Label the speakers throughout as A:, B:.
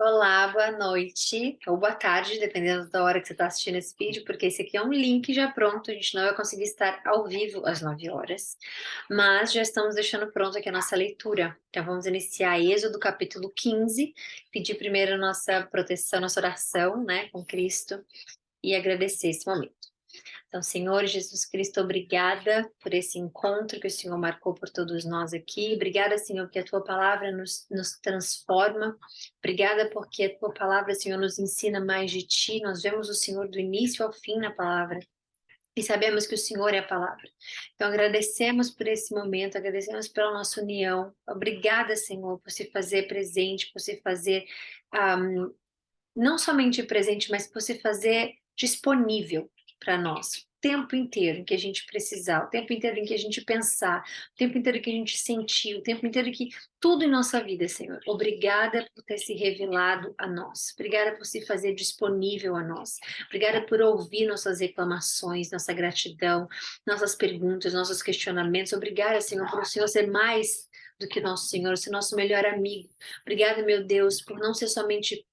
A: Olá, boa noite, ou boa tarde, dependendo da hora que você está assistindo esse vídeo, porque esse aqui é um link já pronto, a gente não vai conseguir estar ao vivo às 9 horas, mas já estamos deixando pronto aqui a nossa leitura. Então vamos iniciar Êxodo capítulo 15, pedir primeiro nossa proteção, nossa oração, né, com Cristo, e agradecer esse momento. Então, Senhor Jesus Cristo, obrigada por esse encontro que o Senhor marcou por todos nós aqui. Obrigada, Senhor, porque a Tua palavra nos transforma. Obrigada porque a Tua palavra, Senhor, nos ensina mais de Ti. Nós vemos o Senhor do início ao fim na palavra. E sabemos que o Senhor é a palavra. Então, agradecemos por esse momento, agradecemos pela nossa união. Obrigada, Senhor, por se fazer presente, por se fazer não somente presente, mas por se fazer disponível para nós. O tempo inteiro em que a gente precisar, o tempo inteiro em que a gente pensar, o tempo inteiro que a gente sentir, o tempo inteiro que tudo em nossa vida, Senhor. Obrigada por ter se revelado a nós. Obrigada por se fazer disponível a nós. Obrigada por ouvir nossas reclamações, nossa gratidão, nossas perguntas, nossos questionamentos. Obrigada, Senhor, por o Senhor ser mais do que nosso Senhor, ser nosso melhor amigo. Obrigada, meu Deus, por não ser somente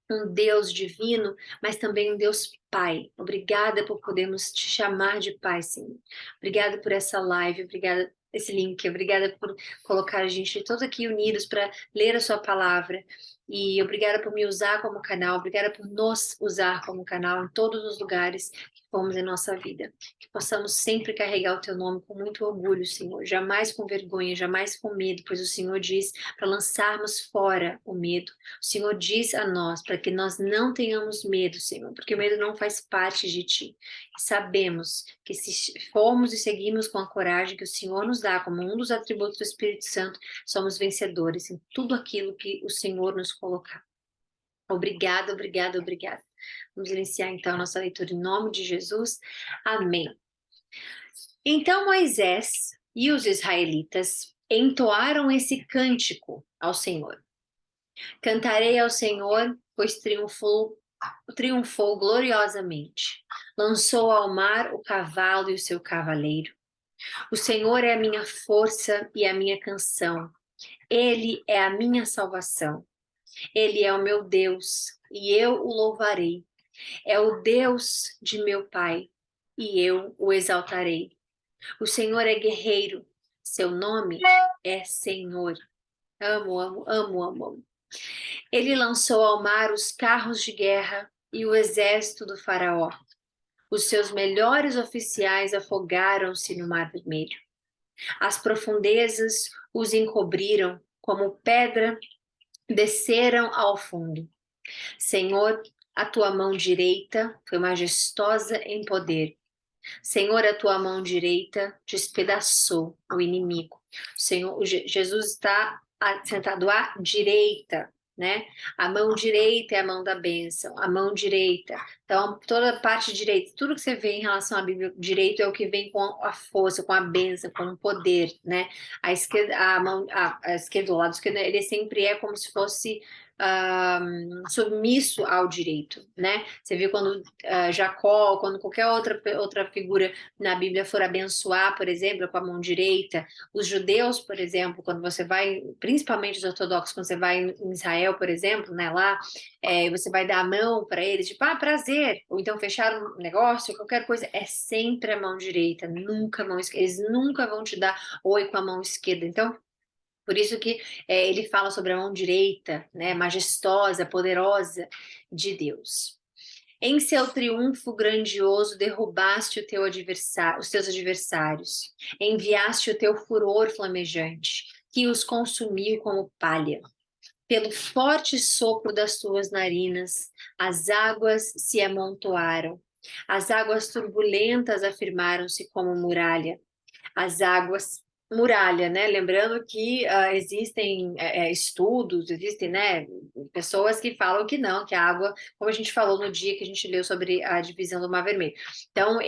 A: um Deus divino, mas também um Deus Pai. Obrigada por podermos te chamar de Pai, Senhor. Obrigada por essa live, obrigada por esse link, obrigada por colocar a gente todos aqui unidos para ler a sua palavra. E obrigada por me usar como canal, obrigada por nos usar como canal em todos os lugares que fomos em nossa vida. Que possamos sempre carregar o teu nome com muito orgulho, Senhor. Jamais com vergonha, jamais com medo, pois o Senhor diz para lançarmos fora o medo. O Senhor diz a nós para que nós não tenhamos medo, Senhor, porque o medo não faz parte de ti. E sabemos que se formos e seguirmos com a coragem que o Senhor nos dá como um dos atributos do Espírito Santo, somos vencedores em tudo aquilo que o Senhor nos colocar. Obrigada, obrigada, obrigada. Vamos iniciar então a nossa leitura em nome de Jesus. Amém. Então Moisés e os israelitas entoaram esse cântico ao Senhor. Cantarei ao Senhor, pois triunfou gloriosamente. Lançou ao mar o cavalo e o seu cavaleiro. O Senhor é a minha força e a minha canção. Ele é a minha salvação. Ele é o meu Deus e eu o louvarei. É o Deus de meu Pai e eu o exaltarei. O Senhor é guerreiro. Seu nome é Senhor. Amo, amo, amo, amo, amo. Ele lançou ao mar os carros de guerra e o exército do faraó. Os seus melhores oficiais afogaram-se no mar vermelho. As profundezas os encobriram, como pedra, desceram ao fundo. Senhor, a tua mão direita foi majestosa em poder. Senhor, a tua mão direita despedaçou o inimigo. Senhor, Jesus está sentado à direita, né? A mão direita é a mão da bênção, a mão direita. Então, toda a parte direita, tudo que você vê em relação à Bíblia, direito é o que vem com a força, com a bênção, com o poder, né? A esquerda, a esquerda, o lado esquerdo, ele sempre é como se fosse submisso ao direito, né? Você viu quando Jacó, quando qualquer outra figura na Bíblia for abençoar, por exemplo, com a mão direita, os judeus, por exemplo, quando você vai, principalmente os ortodoxos, quando você vai em Israel, por exemplo, né, lá, você vai dar a mão para eles, tipo, prazer, ou então fechar um negócio, qualquer coisa, é sempre a mão direita, nunca a mão esquerda, eles nunca vão te dar oi com a mão esquerda, então por isso que ele fala sobre a mão direita, né, majestosa, poderosa de Deus. Em seu triunfo grandioso, derrubaste os teus adversários. Enviaste o teu furor flamejante, que os consumiu como palha. Pelo forte sopro das tuas narinas, as águas se amontoaram. As águas turbulentas afirmaram-se como muralha. As águas muralha, né? Lembrando que existem estudos, existem, né, pessoas que falam que não, que a água, como a gente falou no dia que a gente leu sobre a divisão do Mar Vermelho. Então,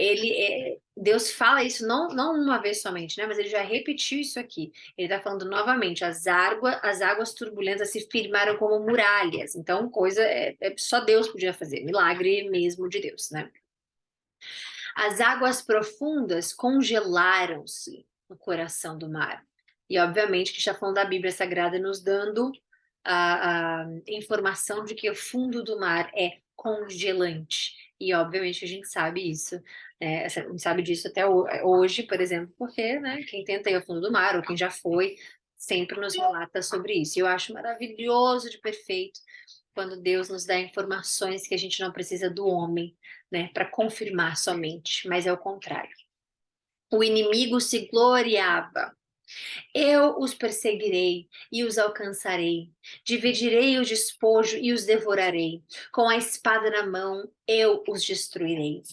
A: Deus fala isso não uma vez somente, né? Mas ele já repetiu isso aqui. Ele está falando novamente, as águas turbulentas se firmaram como muralhas. Então, só Deus podia fazer, milagre mesmo de Deus, né? As águas profundas congelaram-se no coração do mar. E, obviamente, que está falando da Bíblia Sagrada nos dando a informação de que o fundo do mar é congelante. E, obviamente, a gente sabe isso, a gente sabe disso até hoje, por exemplo, porque, né, quem tenta ir ao fundo do mar, ou quem já foi, sempre nos relata sobre isso. E eu acho maravilhoso de perfeito quando Deus nos dá informações que a gente não precisa do homem, né, para confirmar somente, mas é o contrário. O inimigo se gloriava. Eu os perseguirei e os alcançarei. Dividirei o despojo e os devorarei. Com a espada na mão, eu os destruirei.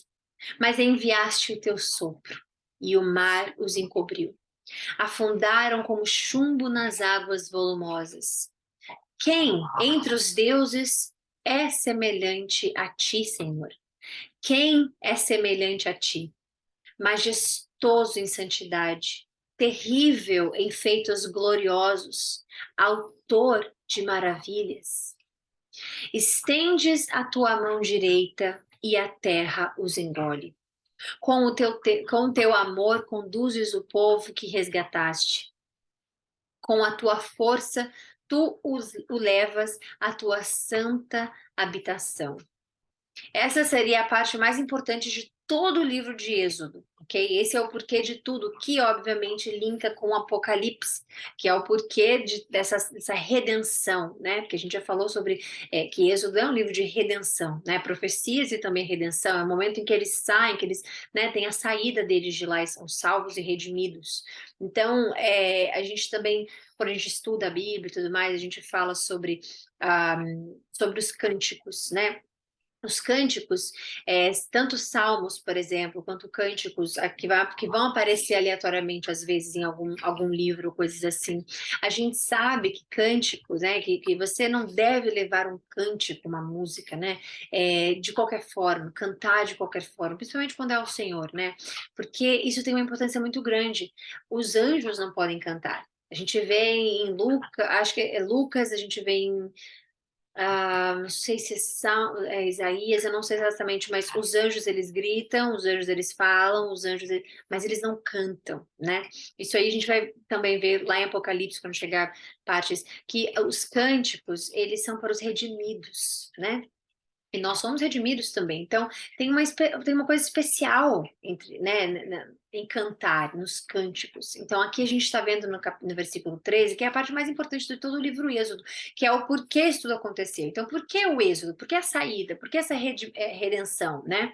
A: Mas enviaste o teu sopro, e o mar os encobriu. Afundaram como chumbo nas águas volumosas. Quem entre os deuses é semelhante a ti, Senhor? Quem é semelhante a ti? Majestoso em santidade, terrível em feitos gloriosos, autor de maravilhas. Estendes a tua mão direita e a terra os engole. Com o teu amor conduzes o povo que resgataste. Com a tua força o levas à tua santa habitação. Essa seria a parte mais importante de todo o livro de Êxodo, ok? Esse é o porquê de tudo, que obviamente linka com o Apocalipse, que é o porquê dessa redenção, né? Porque a gente já falou sobre que Êxodo é um livro de redenção, né? Profecias e também redenção, é o momento em que eles saem, que eles, né, têm a saída deles de lá e são salvos e redimidos. Então, a gente também, quando a gente estuda a Bíblia e tudo mais, a gente fala sobre os cânticos, né? Os cânticos, tanto salmos, por exemplo, quanto cânticos que vão aparecer aleatoriamente, às vezes, em algum livro, coisas assim. A gente sabe que cânticos, né, que você não deve levar um cântico, uma música, né, de qualquer forma, cantar de qualquer forma, principalmente quando é ao Senhor, né, porque isso tem uma importância muito grande. Os anjos não podem cantar. A gente vê em Lucas, acho que é Lucas, a gente vê em não sei se é Isaías, eu não sei exatamente, mas os anjos eles gritam, os anjos eles falam, mas eles não cantam, né? Isso aí a gente vai também ver lá em Apocalipse, quando chegar partes, que os cânticos, eles são para os redimidos, né? E nós somos redimidos também. Então, tem uma coisa especial em cantar, nos cânticos. Então, aqui a gente está vendo no versículo 13, que é a parte mais importante de todo o livro Êxodo, que é o porquê isso tudo aconteceu. Então, por que o Êxodo? Por que a saída? Por que essa redenção, né?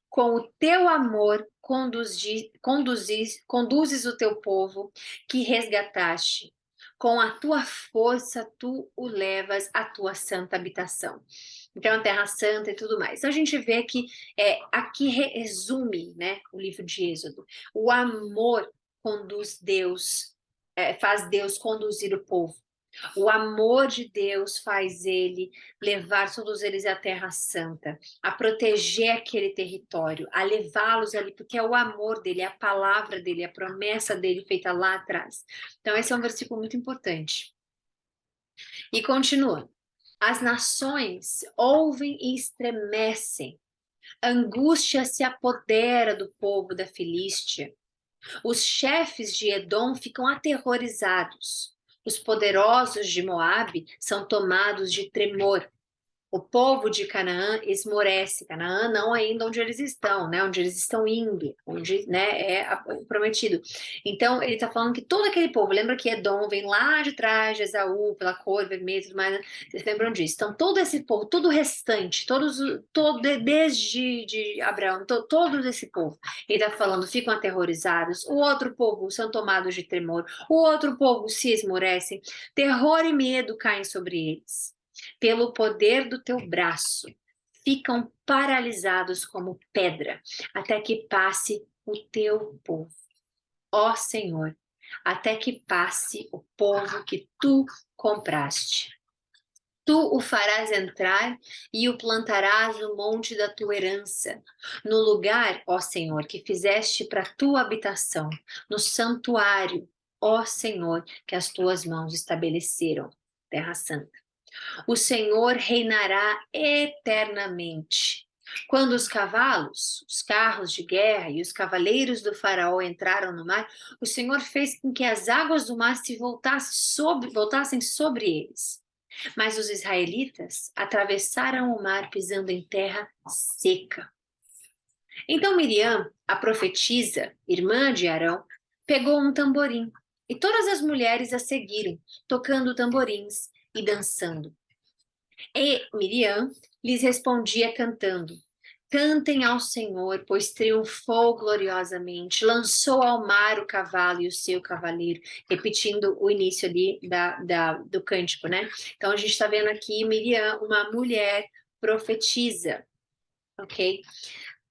A: Com o teu amor conduzes o teu povo que resgataste. Com a tua força tu o levas à tua santa habitação. Então, a Terra Santa e tudo mais. Então, a gente vê que aqui resume, né, o livro de Êxodo. O amor conduz Deus, faz Deus conduzir o povo. O amor de Deus faz ele levar todos eles à Terra Santa, a proteger aquele território, a levá-los ali, porque é o amor dele, é a palavra dele, a promessa dele feita lá atrás. Então, esse é um versículo muito importante. E continua. As nações ouvem e estremecem. Angústia se apodera do povo da Filístia. Os chefes de Edom ficam aterrorizados. Os poderosos de Moabe são tomados de tremor. O povo de Canaã esmorece. Canaã não ainda onde eles estão, né? Onde eles estão indo, onde, né, o prometido. Então, ele está falando que todo aquele povo, lembra que Edom vem lá de trás de Esaú, pela cor vermelha e tudo mais, né? Vocês lembram disso? Então, todo esse povo, todo o restante, desde de Abraão, todo esse povo, ele está falando, ficam aterrorizados. O outro povo são tomados de tremor. O outro povo se esmorece. Terror e medo caem sobre eles. Pelo poder do teu braço, ficam paralisados como pedra, até que passe o teu povo. Ó Senhor, até que passe o povo que tu compraste. Tu o farás entrar e o plantarás no monte da tua herança, no lugar, ó Senhor, que fizeste para tua habitação, no santuário, ó Senhor, que as tuas mãos estabeleceram, Terra Santa. O Senhor reinará eternamente. Quando os cavalos, os carros de guerra e os cavaleiros do faraó entraram no mar, o Senhor fez com que as águas do mar se voltassem sobre eles. Mas os israelitas atravessaram o mar pisando em terra seca. Então Miriam, a profetisa, irmã de Arão, pegou um tamborim, e todas as mulheres a seguiram, tocando tamborins e dançando. E Miriam lhes respondia cantando: Cantem ao Senhor, pois triunfou gloriosamente, lançou ao mar o cavalo e o seu cavaleiro, repetindo o início ali do cântico, né? Então a gente está vendo aqui Miriam, uma mulher profetisa, ok?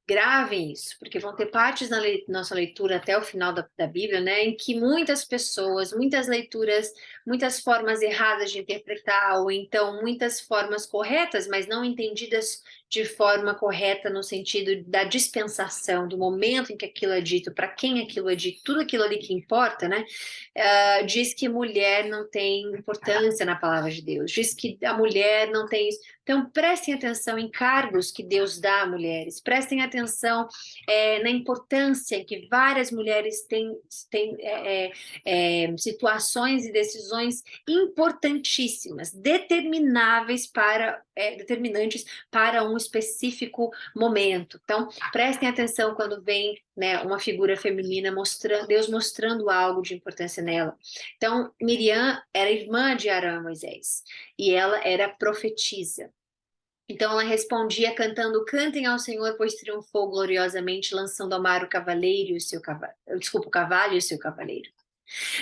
A: Gravem isso, porque vão ter partes na nossa leitura até o final da Bíblia, né, em que muitas pessoas, muitas leituras, muitas formas erradas de interpretar, ou então muitas formas corretas, mas não entendidas de forma correta no sentido da dispensação, do momento em que aquilo é dito, para quem aquilo é dito, tudo aquilo ali que importa, né, diz que mulher não tem importância na palavra de Deus, diz que a mulher não tem isso. Então, prestem atenção em cargos que Deus dá a mulheres, prestem atenção na importância que várias mulheres têm situações e decisões importantíssimas, determinantes para um específico momento. Então, prestem atenção quando vem, né, uma figura feminina mostrando, Deus mostrando algo de importância nela. Então, Miriam era irmã de Arão e Moisés, e ela era profetisa. Então ela respondia cantando: Cantem ao Senhor, pois triunfou gloriosamente, lançando ao mar o cavaleiro e o seu cavalo, desculpa, o cavalo e o seu cavaleiro.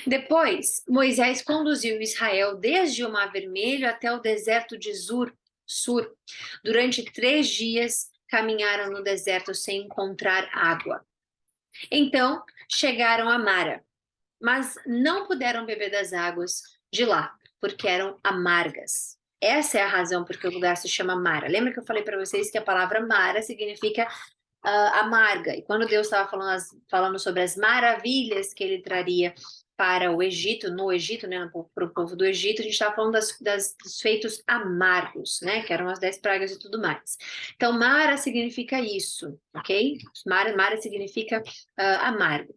A: Depois, Moisés conduziu Israel desde o Mar Vermelho até o deserto de Sur. Durante 3 dias caminharam no deserto sem encontrar água. Então chegaram a Mara, mas não puderam beber das águas de lá, porque eram amargas. Essa é a razão porque o lugar se chama Mara. Lembra que eu falei para vocês que a palavra Mara significa amarga? E quando Deus estava falando sobre as maravilhas que ele traria para o Egito, no Egito, né, para o povo do Egito, a gente estava falando dos feitos amargos, né, que eram as 10 pragas e tudo mais. Então, Mara significa isso, ok? Mara significa amargo.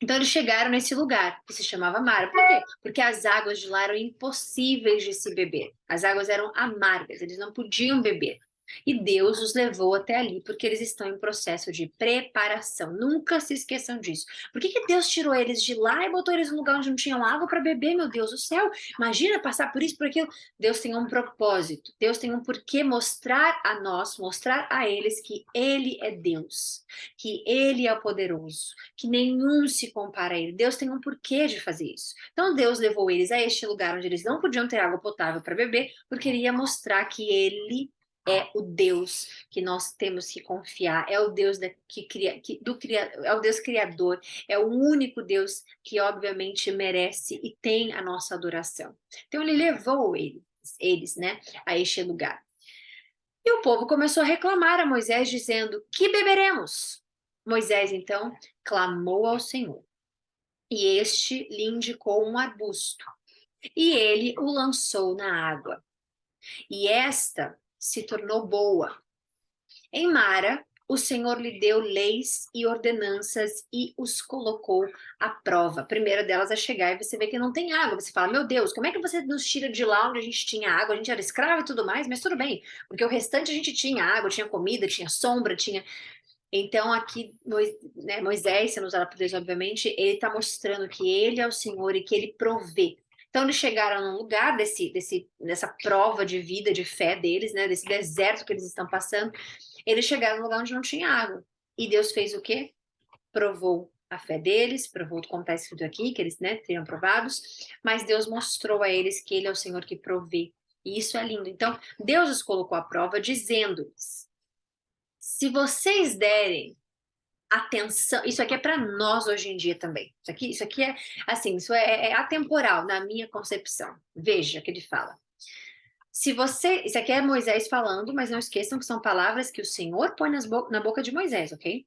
A: Então eles chegaram nesse lugar que se chamava Mara. Por quê? Porque as águas de lá eram impossíveis de se beber. As águas eram amargas, eles não podiam beber. E Deus os levou até ali porque eles estão em processo de preparação. Nunca se esqueçam disso. Por que Deus tirou eles de lá e botou eles num lugar onde não tinham água para beber? Meu Deus do céu! Imagina passar por isso, por aquilo. Deus tem um propósito. Deus tem um porquê mostrar a nós, mostrar a eles que Ele é Deus, que Ele é o poderoso, que nenhum se compara a Ele. Deus tem um porquê de fazer isso. Então Deus levou eles a este lugar onde eles não podiam ter água potável para beber, porque Ele ia mostrar que Ele é o Deus que nós temos que confiar, é o Deus é o Deus criador, é o único Deus que obviamente merece e tem a nossa adoração. Então ele levou eles, né, a este lugar. E o povo começou a reclamar a Moisés, dizendo: Que beberemos? Moisés então clamou ao Senhor, e este lhe indicou um arbusto, e ele o lançou na água, e esta se tornou boa. Em Mara, o Senhor lhe deu leis e ordenanças e os colocou à prova. A primeira delas é chegar e você vê que não tem água. Você fala: Meu Deus, como é que você nos tira de lá onde a gente tinha água? A gente era escravo e tudo mais, mas tudo bem, porque o restante a gente tinha água, tinha comida, tinha sombra, tinha. Então, aqui, né, Moisés, sendo usado por Deus, obviamente, ele está mostrando que ele é o Senhor e que ele provê. Então, eles chegaram num lugar dessa prova de vida, de fé deles, né, desse deserto que eles estão passando. Eles chegaram num lugar onde não tinha água. E Deus fez o quê? Provou a fé deles, provou como está escrito aqui, que eles, né, teriam provados, mas Deus mostrou a eles que ele é o Senhor que provê. E isso é lindo. Então, Deus os colocou à prova, dizendo-lhes: se vocês derem atenção, isso aqui é para nós hoje em dia também. Isso aqui é assim, é atemporal na minha concepção. Veja que ele fala. Isso aqui é Moisés falando, mas não esqueçam que são palavras que o Senhor põe na boca de Moisés, ok?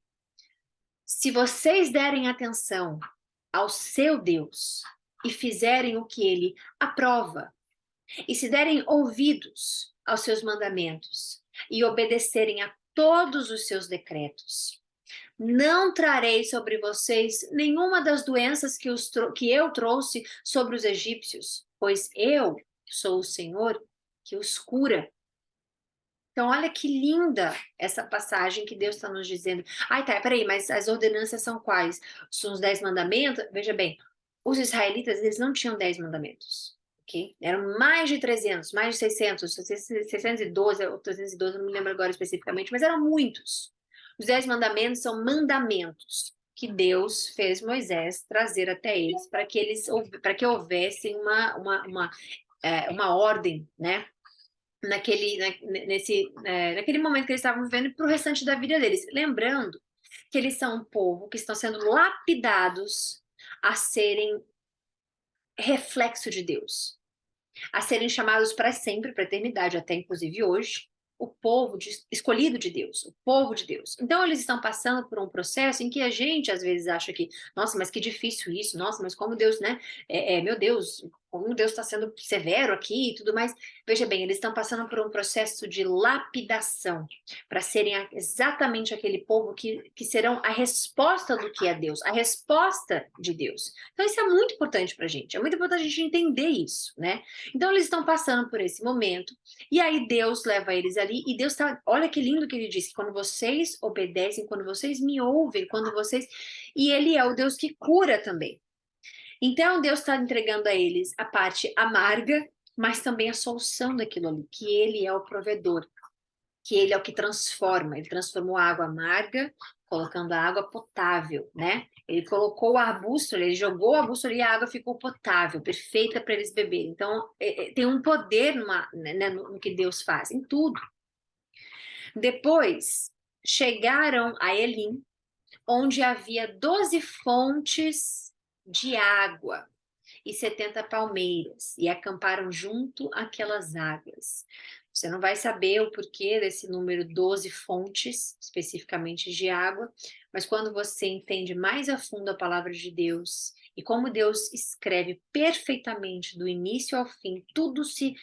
A: Se vocês derem atenção ao seu Deus e fizerem o que ele aprova, e se derem ouvidos aos seus mandamentos e obedecerem a todos os seus decretos, não trarei sobre vocês nenhuma das doenças que eu trouxe sobre os egípcios, pois eu sou o Senhor que os cura. Então, olha que linda essa passagem que Deus está nos dizendo. Ai, tá, peraí, mas as ordenanças são quais? São os 10 mandamentos? Veja bem, os israelitas, eles não tinham 10 mandamentos, ok? Eram mais de 300, mais de 600, 612 ou 312, não me lembro agora especificamente, mas eram muitos. Os 10 mandamentos são mandamentos que Deus fez Moisés trazer até eles, para que houvesse uma ordem, né? Naquele momento que eles estavam vivendo para o restante da vida deles. Lembrando que eles são um povo que estão sendo lapidados a serem reflexo de Deus, a serem chamados para sempre, para a eternidade, até inclusive hoje, escolhido de Deus, o povo de Deus. Então eles estão passando por um processo em que a gente às vezes acha que, nossa, mas que difícil isso, nossa, mas como Deus, né? Meu Deus, como Deus está sendo severo aqui e tudo mais. Veja bem, eles estão passando por um processo de lapidação para serem exatamente aquele povo que serão a resposta do que é Deus, a resposta de Deus. Então isso é muito importante para a gente, é muito importante a gente entender isso, né? Então eles estão passando por esse momento, e aí Deus leva eles ali, e Deus tá, olha que lindo que ele diz, que quando vocês obedecem, quando vocês me ouvem, quando vocês, e ele é o Deus que cura também. Então Deus está entregando a eles a parte amarga, mas também a solução daquilo ali, que ele é o provedor, que ele é o que transforma, ele transformou a água amarga, colocando a água potável, né? Ele colocou a bússola, ele jogou a bússola e a água ficou potável, perfeita para eles beberem. Então, tem um poder no que Deus faz, em tudo. Depois, chegaram a Elim, onde havia 12 fontes de água e 70 palmeiras, e acamparam junto àquelas águas. Você não vai saber o porquê desse número 12 fontes, especificamente de água, mas quando você entende mais a fundo a palavra de Deus e como Deus escreve perfeitamente do início ao fim, tudo se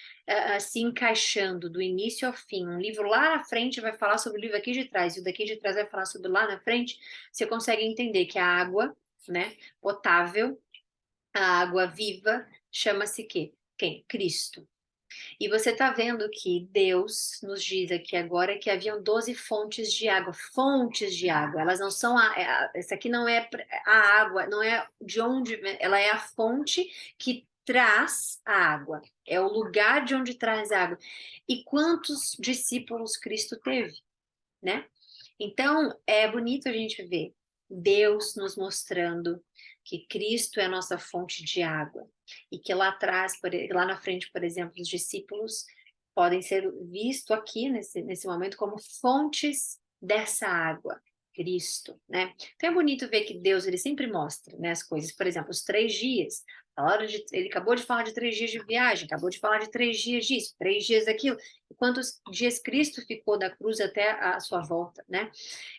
A: encaixando do início ao fim. Um livro lá na frente vai falar sobre o livro aqui de trás, e o daqui de trás vai falar sobre lá na frente. Você consegue entender que a água, né, potável, a água viva, chama-se quem? Cristo. E você está vendo que Deus nos diz aqui agora que haviam 12 fontes de água. Elas não são essa aqui não é a água, não é de onde, ela é a fonte que traz a água. É o lugar de onde traz a água. E quantos discípulos Cristo teve, né? Então, é bonito a gente ver Deus nos mostrando que Cristo é a nossa fonte de água e que lá atrás, lá na frente, por exemplo, os discípulos podem ser vistos aqui nesse momento como fontes dessa água, Cristo, né? Então é bonito ver que Deus ele sempre mostra, né, as coisas. Por exemplo, os 3 dias. Ele acabou de falar de 3 dias de viagem, acabou de falar de 3 dias disso, 3 dias daquilo. E quantos dias Cristo ficou da cruz até a sua volta, né?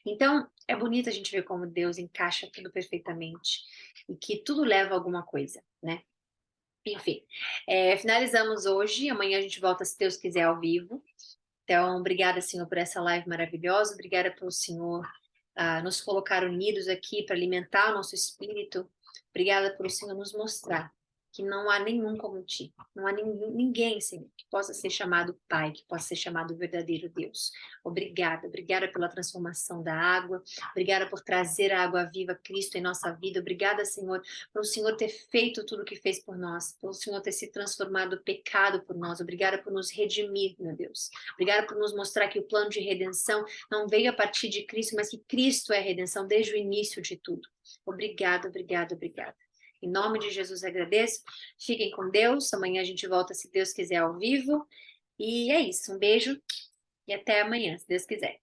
A: Então, é bonito a gente ver como Deus encaixa tudo perfeitamente e que tudo leva a alguma coisa, né? Enfim, finalizamos hoje. Amanhã a gente volta, se Deus quiser, ao vivo. Então, obrigada, Senhor, por essa live maravilhosa. Obrigada pelo Senhor nos colocar unidos aqui para alimentar o nosso espírito. Obrigada pelo Senhor nos mostrar que não há nenhum como ti. Não há ninguém, Senhor, que possa ser chamado Pai, que possa ser chamado verdadeiro Deus. Obrigada pela transformação da água. Obrigada por trazer a água viva, Cristo, em nossa vida. Obrigada, Senhor, pelo Senhor ter feito tudo o que fez por nós, pelo Senhor ter se transformado o pecado por nós. Obrigada por nos redimir, meu Deus. Obrigada por nos mostrar que o plano de redenção não veio a partir de Cristo, mas que Cristo é a redenção desde o início de tudo. Obrigada. Em nome de Jesus agradeço. Fiquem com Deus. Amanhã a gente volta, se Deus quiser, ao vivo. E é isso. Um beijo e até amanhã, se Deus quiser.